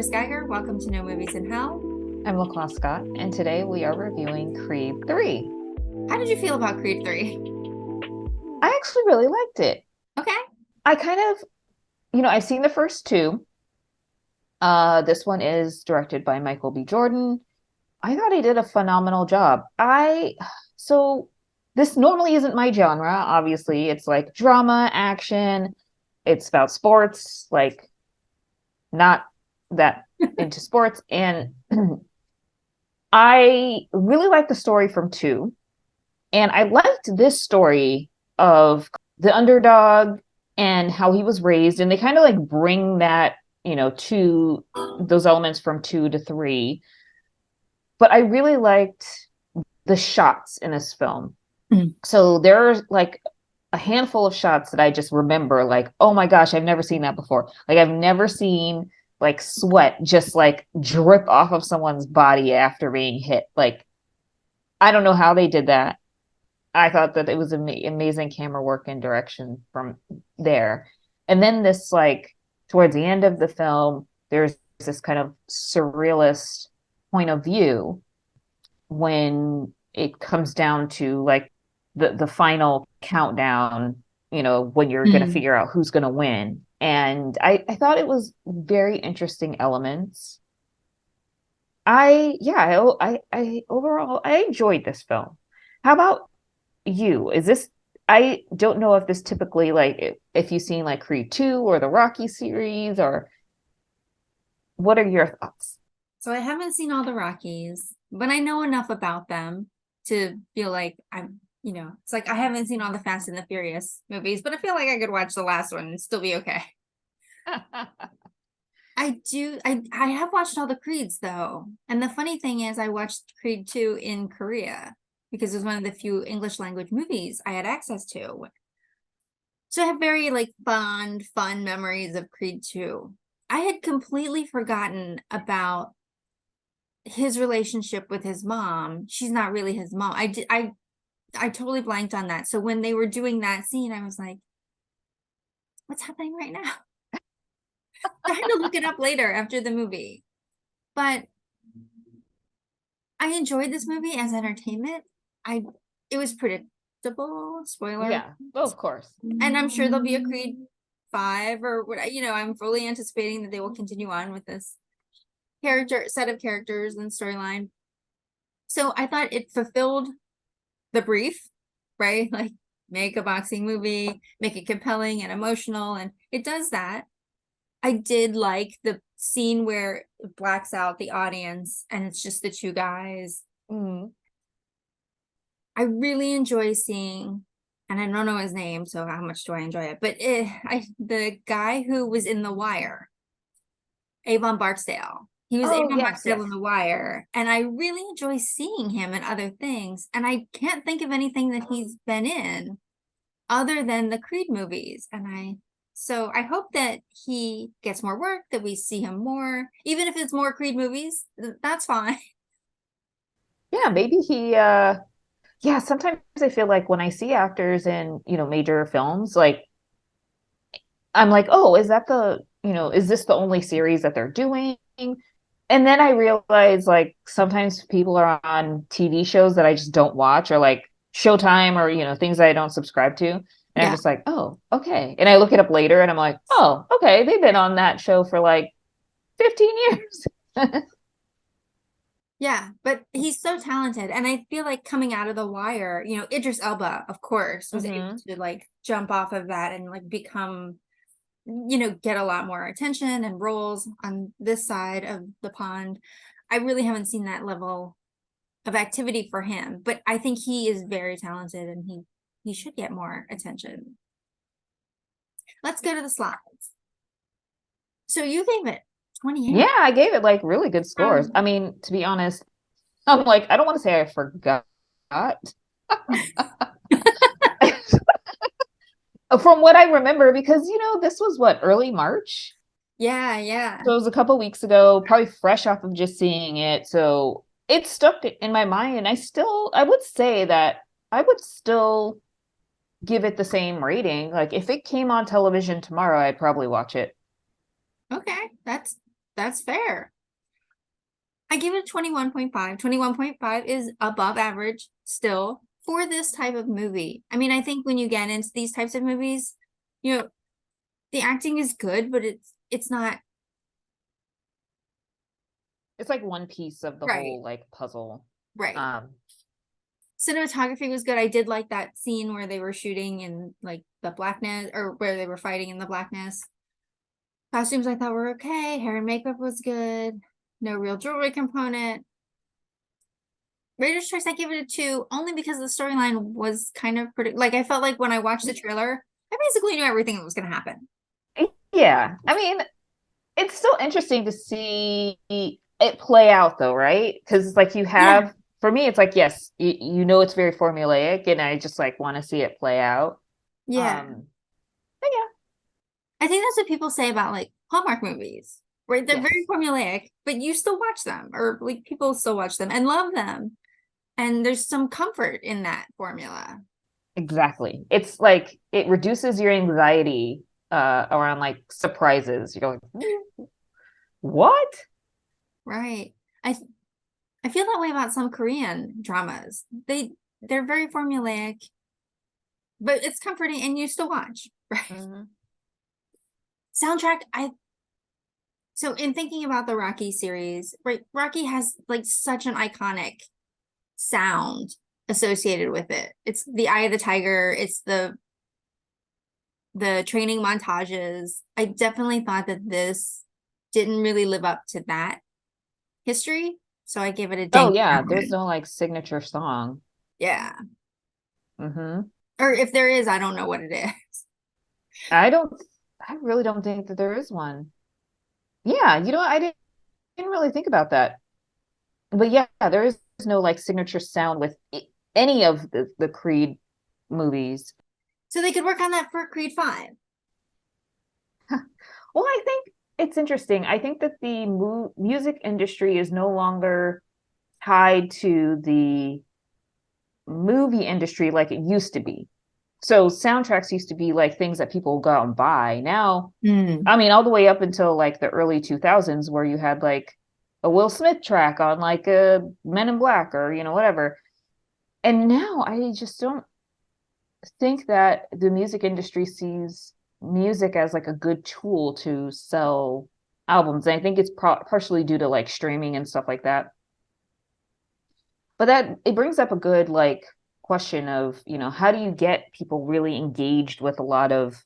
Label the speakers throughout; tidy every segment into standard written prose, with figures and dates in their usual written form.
Speaker 1: Chris Geiger. Welcome to No Movies in Hell.
Speaker 2: I'm LaClaw Scott, and today we are reviewing Creed 3.
Speaker 1: How did you feel about Creed 3?
Speaker 2: I actually really liked it.
Speaker 1: Okay.
Speaker 2: I kind of, I've seen the first two. This one is directed by Michael B. Jordan. I thought he did a phenomenal job. So this normally isn't my genre, obviously. It's like drama, action, it's about sports, like not that into sports. And I really like the story from two. And I liked this story of the underdog and how he was raised. And they kind of like bring that, to those elements from two to three. But I really liked the shots in this film.
Speaker 1: Mm.
Speaker 2: So there are like a handful of shots that I just remember, like, oh my gosh, I've never seen that before. Like, I've never seen like sweat just like drip off of someone's body after being hit. Like, I don't know how they did that. I thought that it was amazing camera work and direction from there. And then this, like, towards the end of the film, there's this kind of surrealist point of view when it comes down to like the final countdown, when you're going to
Speaker 1: Mm.
Speaker 2: figure out who's going to win. And I thought it was very interesting elements. I overall, I enjoyed this film. How about you? I don't know if this typically, like, if you've seen like Creed 2 or the Rocky series, or what are your thoughts?
Speaker 1: So I haven't seen all the Rockies, but I know enough about them to feel like it's like I haven't seen all the Fast and the Furious movies, but I feel like I could watch the last one and still be okay. I do. I have watched all the Creeds though. And the funny thing is I watched Creed 2 in Korea because it was one of the few English language movies I had access to. So I have very like fun memories of Creed 2. I had completely forgotten about his relationship with his mom. She's not really his mom. I totally blanked on that. So when they were doing that scene, I was like, what's happening right now? I had to look it up later after the movie. But I enjoyed this movie as entertainment. It was predictable, spoiler.
Speaker 2: Yeah, well, of course.
Speaker 1: And I'm sure there'll be a Creed 5 or what, I'm fully anticipating that they will continue on with this set of characters and storyline. So I thought it fulfilled the brief, right? Like, make a boxing movie, make it compelling and emotional, and it does that. I did like the scene where it blacks out the audience and it's just the two guys.
Speaker 2: Mm.
Speaker 1: I really enjoy seeing, and I don't know his name, so how much do I enjoy it? But the guy who was in The Wire, Avon Barksdale. He was
Speaker 2: Oh,
Speaker 1: Avon
Speaker 2: yes,
Speaker 1: Barksdale
Speaker 2: yes.
Speaker 1: in The Wire, and I really enjoy seeing him in other things. And I can't think of anything that he's been in other than the Creed movies. So I hope that he gets more work, that we see him more, even if it's more Creed movies, that's fine.
Speaker 2: Yeah, maybe yeah, sometimes I feel like when I see actors in, major films, like I'm like, oh, is this the only series that they're doing? And then I realize like sometimes people are on TV shows that I just don't watch, or like Showtime, or things that I don't subscribe to. And I'm
Speaker 1: Yeah.
Speaker 2: just like, oh, okay. And I look it up later and I'm like, oh, okay, they've been on that show for like 15 years.
Speaker 1: Yeah, but he's so talented. And I feel like coming out of The Wire, Idris Elba, of course, was able
Speaker 2: Hmm.
Speaker 1: to like jump off of that and like become, get a lot more attention and roles on this side of the pond. I really haven't seen that level of activity for him, but I think he is very talented and he should get more attention. Let's go to the slides. So you gave it 28.
Speaker 2: Yeah, I gave it like really good scores. I mean, to be honest, I'm like, I don't want to say I forgot. From what I remember, because this was what, early March?
Speaker 1: Yeah, yeah.
Speaker 2: So it was a couple weeks ago, probably fresh off of just seeing it. So it stuck in my mind. And I would say that I would still give it the same rating. Like if it came on television tomorrow, I'd probably watch it.
Speaker 1: Okay. That's That's fair. I give it 21.5. 21.5 is above average still for this type of movie. I mean, I think when you get into these types of movies, you know, the acting is good, but it's not
Speaker 2: It's like one piece of the
Speaker 1: right.
Speaker 2: whole like puzzle.
Speaker 1: Right.
Speaker 2: Um,
Speaker 1: Cinematography was good. I did like that scene where they were shooting in like the blackness, or where they were fighting in the blackness. Costumes I thought were okay. Hair and makeup was good. No real jewelry component. Raiders Choice, I give it a 2, only because the storyline was kind of pretty. Like, I felt like when I watched the trailer, I basically knew everything that was going to happen.
Speaker 2: yeah, I mean, it's still interesting to see it play out though, right? Because it's like you
Speaker 1: Yeah.
Speaker 2: have, for me, it's like, yes, you know, it's very formulaic, and I just like want to see it play out.
Speaker 1: Yeah.
Speaker 2: But yeah,
Speaker 1: I think that's what people say about like Hallmark movies, right? They're very
Speaker 2: yes,
Speaker 1: formulaic, but you still watch them, or like people still watch them and love them. And there's some comfort in that formula.
Speaker 2: exactly. It's like it reduces your anxiety around like surprises. You're like, what?
Speaker 1: Right. I I feel that way about some Korean dramas. They're very formulaic, but it's comforting and you still watch, right?
Speaker 2: Mhm.
Speaker 1: Soundtrack, I so in thinking about the Rocky series, right? Rocky has like such an iconic sound associated with it. It's the Eye of the Tiger, it's the training montages. I definitely thought that this didn't really live up to that history, so I give it a
Speaker 2: Oh
Speaker 1: ding.
Speaker 2: yeah, there's no like signature song.
Speaker 1: Yeah.
Speaker 2: Hmm.
Speaker 1: Or if there is, I don't know what it is.
Speaker 2: I don't, I really don't think that there is one. Yeah, you know, didn't really think about that. But yeah, there is no like signature sound with any of the Creed movies.
Speaker 1: So they could work on that for Creed 5.
Speaker 2: Well, I think it's interesting. I think that the music industry is no longer tied to the movie industry like it used to be. So soundtracks used to be like things that people go out and buy. Now,
Speaker 1: Mm.
Speaker 2: I mean, all the way up until like the early 2000s, where you had like a Will Smith track on like a Men in Black or, you know, whatever. And now I just don't think that the music industry sees music as like a good tool to sell albums. And I think it's partially due to like streaming and stuff like that. But that it brings up a good like question of, you know, how do you get people really engaged with a lot of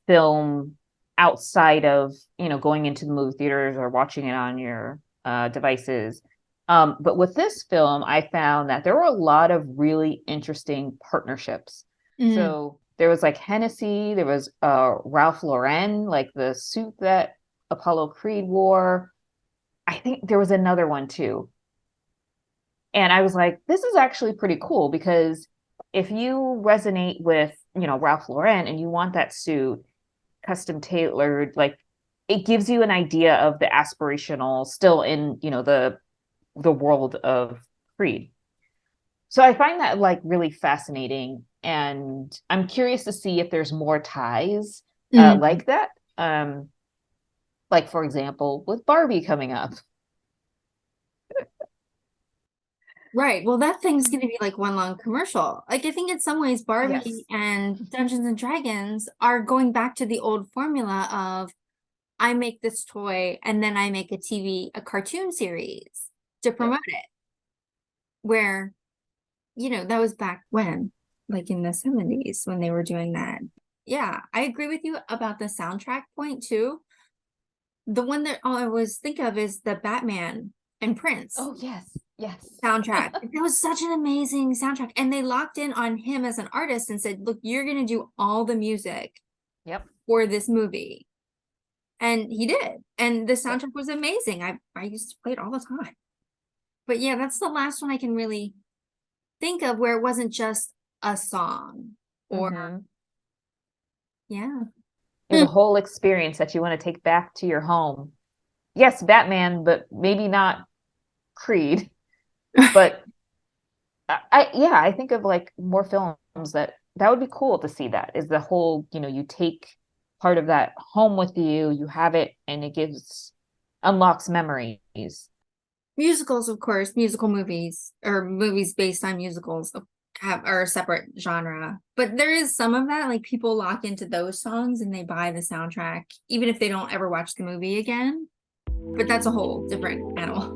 Speaker 2: film outside of, you know, going into the movie theaters or watching it on your devices. But with this film, I found that there were a lot of really interesting partnerships.
Speaker 1: Mm.
Speaker 2: So there was like Hennessy, there was Ralph Lauren, like the suit that Apollo Creed wore. I think there was another one too. And I was like, this is actually pretty cool because if you resonate with, you know, Ralph Lauren and you want that suit, custom tailored, like it gives you an idea of the aspirational still in, you know, the world of Creed. So I find that like really fascinating, and I'm curious to see if there's more ties
Speaker 1: Mm.
Speaker 2: like that. Like for example, with Barbie coming up.
Speaker 1: Right. Well, that thing's going to be like one long commercial. Like, I think in some ways,
Speaker 2: Yes.
Speaker 1: Barbie and Dungeons and Dragons are going back to the old formula of I make this toy and then I make a cartoon series to
Speaker 2: Yep.
Speaker 1: promote it. Where, that was back when, like in the 70s when they were doing that. Yeah, I agree with you about the soundtrack point too. The one that I always think of is the Batman and Prince
Speaker 2: Oh yes. Yes.
Speaker 1: soundtrack. That was such an amazing soundtrack. And they locked in on him as an artist and said, look, you're going to do all the music
Speaker 2: Yep.
Speaker 1: for this movie. And he did. And the
Speaker 2: Yep.
Speaker 1: soundtrack was amazing. I used to play it all the time. But yeah, that's the last one I can really think of where it wasn't just a song or,
Speaker 2: Mm-hmm.
Speaker 1: yeah.
Speaker 2: There's a whole experience that you want to take back to your home. Yes, Batman, but maybe not Creed. But yeah, I think of like more films that would be cool to see. That is the whole, you know, you take part of that home with you, you have it, and it gives unlocks memories.
Speaker 1: Musicals, of course, musical movies or movies based on musicals are a separate genre. But there is some of that, like people lock into those songs and they buy the soundtrack, even if they don't ever watch the movie again. But that's a whole different animal.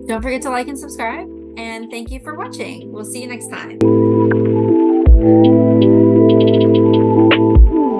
Speaker 1: Don't forget to like and subscribe, and thank you for watching. We'll see you next time.